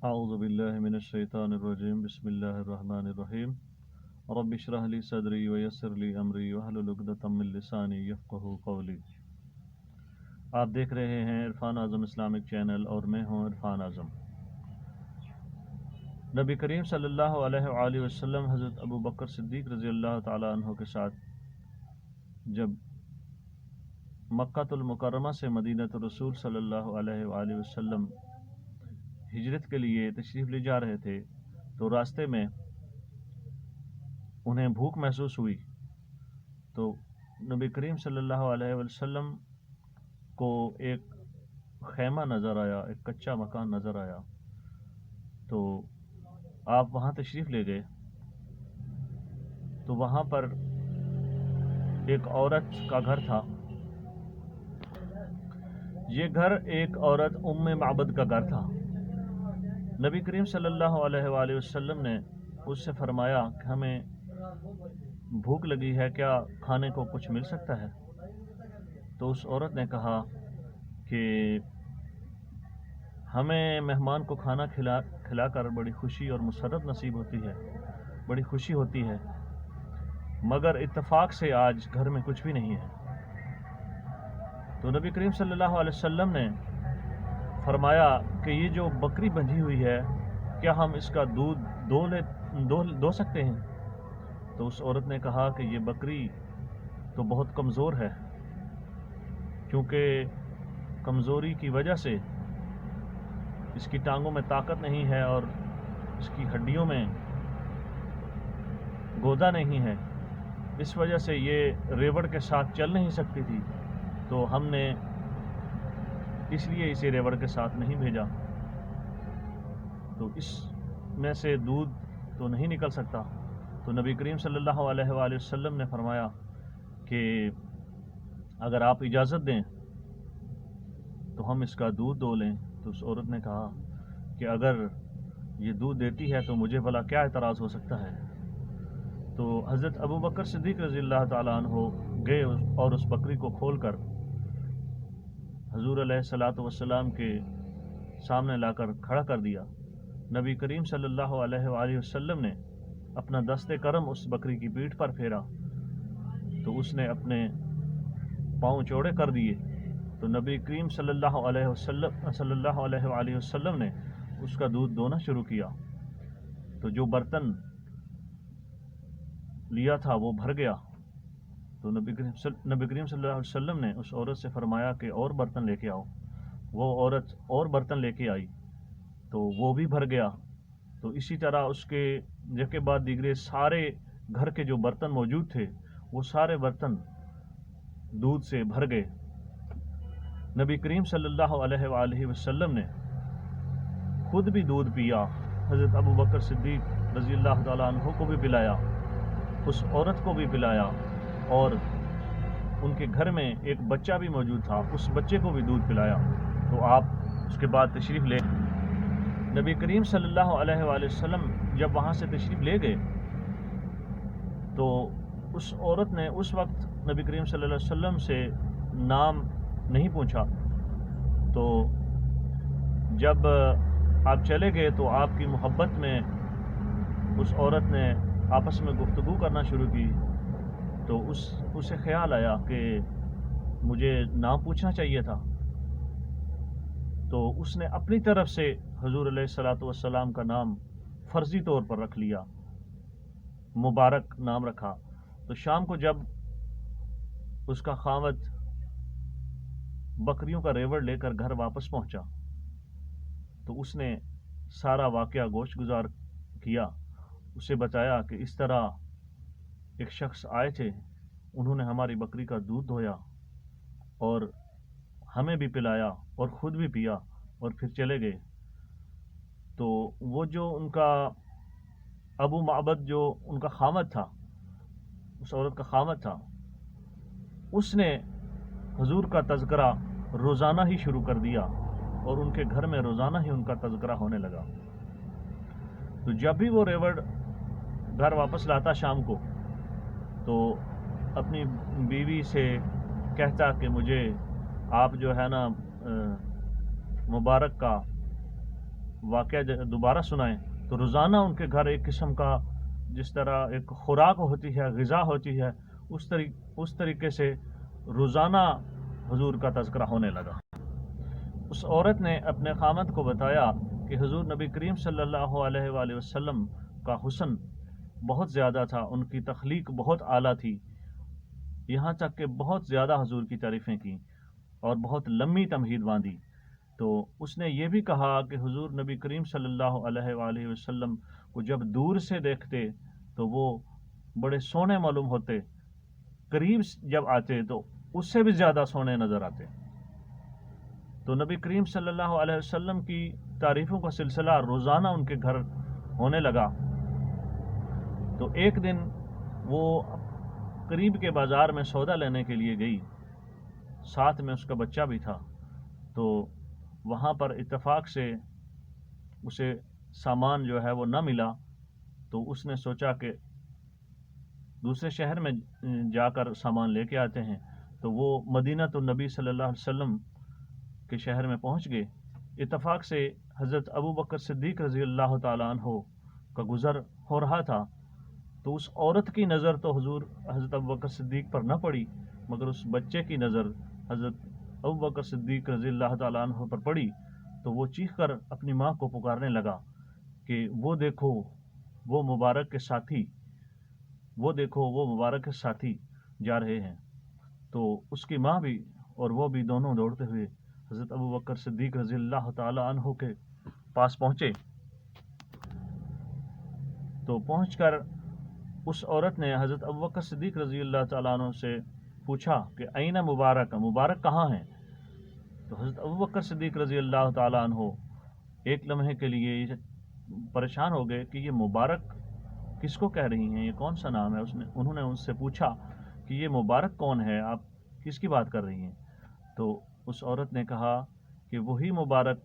اعوذ باللہ من الشیطان الرجیم بسم اللہ الرحمن الرحیم رب اشرح لی صدری ویسر لی امری واحلل عقدۃ من لسانی یفقہوا قولی۔ آپ دیکھ رہے ہیں عرفان اعظم اسلامک چینل اور میں ہوں عرفان اعظم۔ نبی کریم صلی اللہ علیہ وآلہ وسلم حضرت ابو بکر صدیق رضی اللہ تعالیٰ عنہ کے ساتھ جب مکہ المکرمہ سے مدینہ الرسول صلی اللہ علیہ وآلہ وسلم ہجرت کے لیے تشریف لے جا رہے تھے تو راستے میں انہیں بھوک محسوس ہوئی، تو نبی کریم صلی اللہ علیہ وسلم کو ایک خیمہ نظر آیا، ایک کچا مکان نظر آیا، تو آپ وہاں تشریف لے گئے۔ تو وہاں پر ایک عورت کا گھر تھا۔ یہ گھر ایک عورت ام معبد کا گھر تھا۔ نبی کریم صلی اللہ علیہ وآلہ وسلم نے اس سے فرمایا کہ ہمیں بھوک لگی ہے، کیا کھانے کو کچھ مل سکتا ہے؟ تو اس عورت نے کہا کہ ہمیں مہمان کو کھانا کھلا کر بڑی خوشی اور مسرت نصیب ہوتی ہے، بڑی خوشی ہوتی ہے، مگر اتفاق سے آج گھر میں کچھ بھی نہیں ہے۔ تو نبی کریم صلی اللہ علیہ وسلم نے فرمایا کہ یہ جو بکری بندھی ہوئی ہے، کیا ہم اس کا دودھ دو سکتے ہیں؟ تو اس عورت نے کہا کہ یہ بکری تو بہت کمزور ہے، کیونکہ کمزوری کی وجہ سے اس کی ٹانگوں میں طاقت نہیں ہے اور اس کی ہڈیوں میں گودا نہیں ہے، اس وجہ سے یہ ریوڑ کے ساتھ چل نہیں سکتی تھی، تو ہم نے اس لیے اسے ریوڑ کے ساتھ نہیں بھیجا، تو اس میں سے دودھ تو نہیں نکل سکتا۔ تو نبی کریم صلی اللہ علیہ وآلہ وسلم نے فرمایا کہ اگر آپ اجازت دیں تو ہم اس کا دودھ دو لیں۔ تو اس عورت نے کہا کہ اگر یہ دودھ دیتی ہے تو مجھے بھلا کیا اعتراض ہو سکتا ہے؟ تو حضرت ابو بکر صدیق رضی اللہ تعالیٰ عنہ گئے اور اس بکری کو کھول کر حضور علیہ الصلاۃ والسلام کے سامنے لا کر کھڑا کر دیا۔ نبی کریم صلی اللہ علیہ وآلہ وسلم نے اپنا دست کرم اس بکری کی پیٹھ پر پھیرا تو اس نے اپنے پاؤں چوڑے کر دیے، تو نبی کریم صلی اللہ علیہ وآلہ وسلم نے اس کا دودھ دونا شروع کیا، تو جو برتن لیا تھا وہ بھر گیا۔ تو نبی کریم صلی اللہ علیہ وسلم نے اس عورت سے فرمایا کہ اور برتن لے کے آؤ۔ وہ عورت اور برتن لے کے آئی تو وہ بھی بھر گیا۔ تو اسی طرح اس کے کے بعد دیگرے سارے گھر کے جو برتن موجود تھے وہ سارے برتن دودھ سے بھر گئے۔ نبی کریم صلی اللہ علیہ وآلہ وسلم نے خود بھی دودھ پیا، حضرت ابو بکر صدیق رضی اللہ تعالیٰ عنہ کو بھی پلایا، اس عورت کو بھی پلایا، اور ان کے گھر میں ایک بچہ بھی موجود تھا، اس بچے کو بھی دودھ پلایا۔ تو آپ اس کے بعد تشریف لے نبی کریم صلی اللہ علیہ وآلہ وسلم جب وہاں سے تشریف لے گئے تو اس عورت نے اس وقت نبی کریم صلی اللہ علیہ وسلم سے نام نہیں پوچھا، تو جب آپ چلے گئے تو آپ کی محبت میں اس عورت نے آپس میں گفتگو کرنا شروع کی، تو اسے خیال آیا کہ مجھے نام پوچھنا چاہیے تھا، تو اس نے اپنی طرف سے حضور علیہ الصلاۃ والسلام کا نام فرضی طور پر رکھ لیا، مبارک نام رکھا۔ تو شام کو جب اس کا خاوند بکریوں کا ریوڑ لے کر گھر واپس پہنچا تو اس نے سارا واقعہ گوش گزار کیا، اسے بتایا کہ اس طرح ایک شخص آئے تھے، انہوں نے ہماری بکری کا دودھ دھویا اور ہمیں بھی پلایا اور خود بھی پیا اور پھر چلے گئے۔ تو وہ جو ان کا ابو معبد جو ان کا خاوند تھا، اس عورت کا خاوند تھا، اس نے حضور کا تذکرہ روزانہ ہی شروع کر دیا اور ان کے گھر میں روزانہ ہی ان کا تذکرہ ہونے لگا۔ تو جب بھی وہ ریوڑ گھر واپس لاتا شام کو تو اپنی بیوی سے کہتا کہ مجھے آپ جو ہے نا مبارک کا واقعہ دوبارہ سنائیں تو روزانہ ان کے گھر ایک قسم کا جس طرح ایک خوراک ہوتی ہے، غذا ہوتی ہے، اس طریقے سے روزانہ حضور کا تذکرہ ہونے لگا۔ اس عورت نے اپنے خامند کو بتایا کہ حضور نبی کریم صلی اللہ علیہ وآلہ وسلم کا حسن بہت زیادہ تھا، ان کی تخلیق بہت اعلیٰ تھی، یہاں تک کہ بہت زیادہ حضور کی تعریفیں کی اور بہت لمبی تمہید باندھی۔ تو اس نے یہ بھی کہا کہ حضور نبی کریم صلی اللہ علیہ وآلہ وسلم کو جب دور سے دیکھتے تو وہ بڑے سونے معلوم ہوتے، قریب جب آتے تو اس سے بھی زیادہ سونے نظر آتے۔ تو نبی کریم صلی اللہ علیہ وسلم کی تعریفوں کا سلسلہ روزانہ ان کے گھر ہونے لگا۔ تو ایک دن وہ قریب کے بازار میں سودا لینے کے لیے گئی، ساتھ میں اس کا بچہ بھی تھا۔ تو وہاں پر اتفاق سے اسے سامان جو ہے وہ نہ ملا، تو اس نے سوچا کہ دوسرے شہر میں جا کر سامان لے کے آتے ہیں۔ تو وہ مدینہ النبی صلی اللہ علیہ وسلم کے شہر میں پہنچ گئے۔ اتفاق سے حضرت ابو بکر صدیق رضی اللہ تعالیٰ عنہ کا گزر ہو رہا تھا، تو اس عورت کی نظر تو حضرت ابو بکر صدیق پر نہ پڑی، مگر اس بچے کی نظر حضرت ابو بکر صدیق رضی اللہ تعالیٰ عنہ پر پڑی۔ تو وہ چیخ کر اپنی ماں کو پکارنے لگا کہ وہ دیکھو وہ مبارک کے ساتھی، وہ دیکھو وہ مبارک کے ساتھی جا رہے ہیں۔ تو اس کی ماں بھی اور وہ بھی دونوں دوڑتے ہوئے حضرت ابو بکر صدیق رضی اللہ تعالیٰ عنہ کے پاس پہنچے۔ تو پہنچ کر اس عورت نے حضرت ابو بکر صدیق رضی اللہ تعالیٰ عنہ سے پوچھا کہ این مبارک، مبارک کہاں ہیں؟ تو حضرت ابو بکر صدیق رضی اللہ تعالیٰ عنہ ایک لمحے کے لیے پریشان ہو گئے کہ یہ مبارک کس کو کہہ رہی ہیں، یہ کون سا نام ہے؟ انہوں نے ان سے پوچھا کہ یہ مبارک کون ہے، آپ کس کی بات کر رہی ہیں؟ تو اس عورت نے کہا کہ وہی مبارک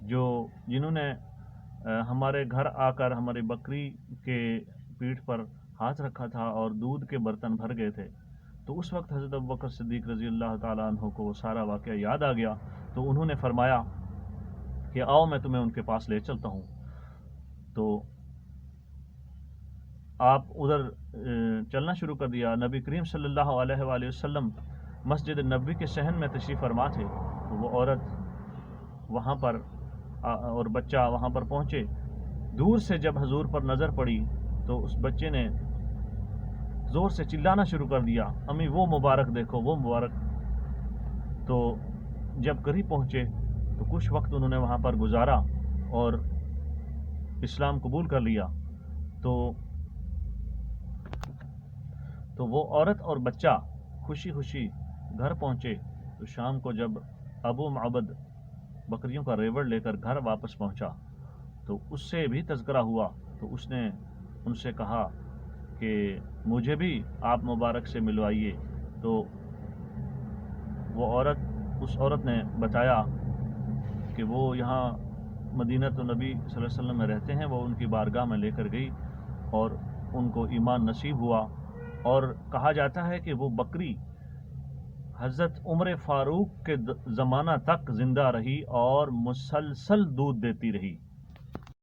جنہوں نے ہمارے گھر آ کر ہماری بکری کے پیٹھ پر ہاتھ رکھا تھا اور دودھ کے برتن بھر گئے تھے۔ تو اس وقت حضرت ابو بکر صدیق رضی اللہ تعالیٰ عنہ کو وہ سارا واقعہ یاد آ گیا۔ تو انہوں نے فرمایا کہ آؤ میں تمہیں ان کے پاس لے چلتا ہوں۔ تو آپ ادھر چلنا شروع کر دیا۔ نبی کریم صلی اللہ علیہ وآلہ وسلم مسجد نبوی کے صحن میں تشریف فرما تھے۔ تو وہ عورت وہاں پر اور بچہ وہاں پر پہنچے۔ دور سے جب حضور پر نظر پڑی تو اس بچے نے زور سے چلانا شروع کر دیا، امی وہ مبارک دیکھو، وہ مبارک۔ تو جب قریب پہنچے تو کچھ وقت انہوں نے وہاں پر گزارا اور اسلام قبول کر لیا۔ تو وہ عورت اور بچہ خوشی خوشی گھر پہنچے۔ تو شام کو جب ابو معبد بکریوں کا ریوڑ لے کر گھر واپس پہنچا تو اس سے بھی تذکرہ ہوا۔ تو اس نے ان سے کہا کہ مجھے بھی آپ مبارک سے ملوائیے۔ تو اس عورت نے بتایا کہ وہ یہاں مدینہ النبی صلی اللہ علیہ وسلم میں رہتے ہیں، وہ ان کی بارگاہ میں لے کر گئی اور ان کو ایمان نصیب ہوا۔ اور کہا جاتا ہے کہ وہ بکری حضرت عمر فاروق کے زمانہ تک زندہ رہی اور مسلسل دودھ دیتی رہی۔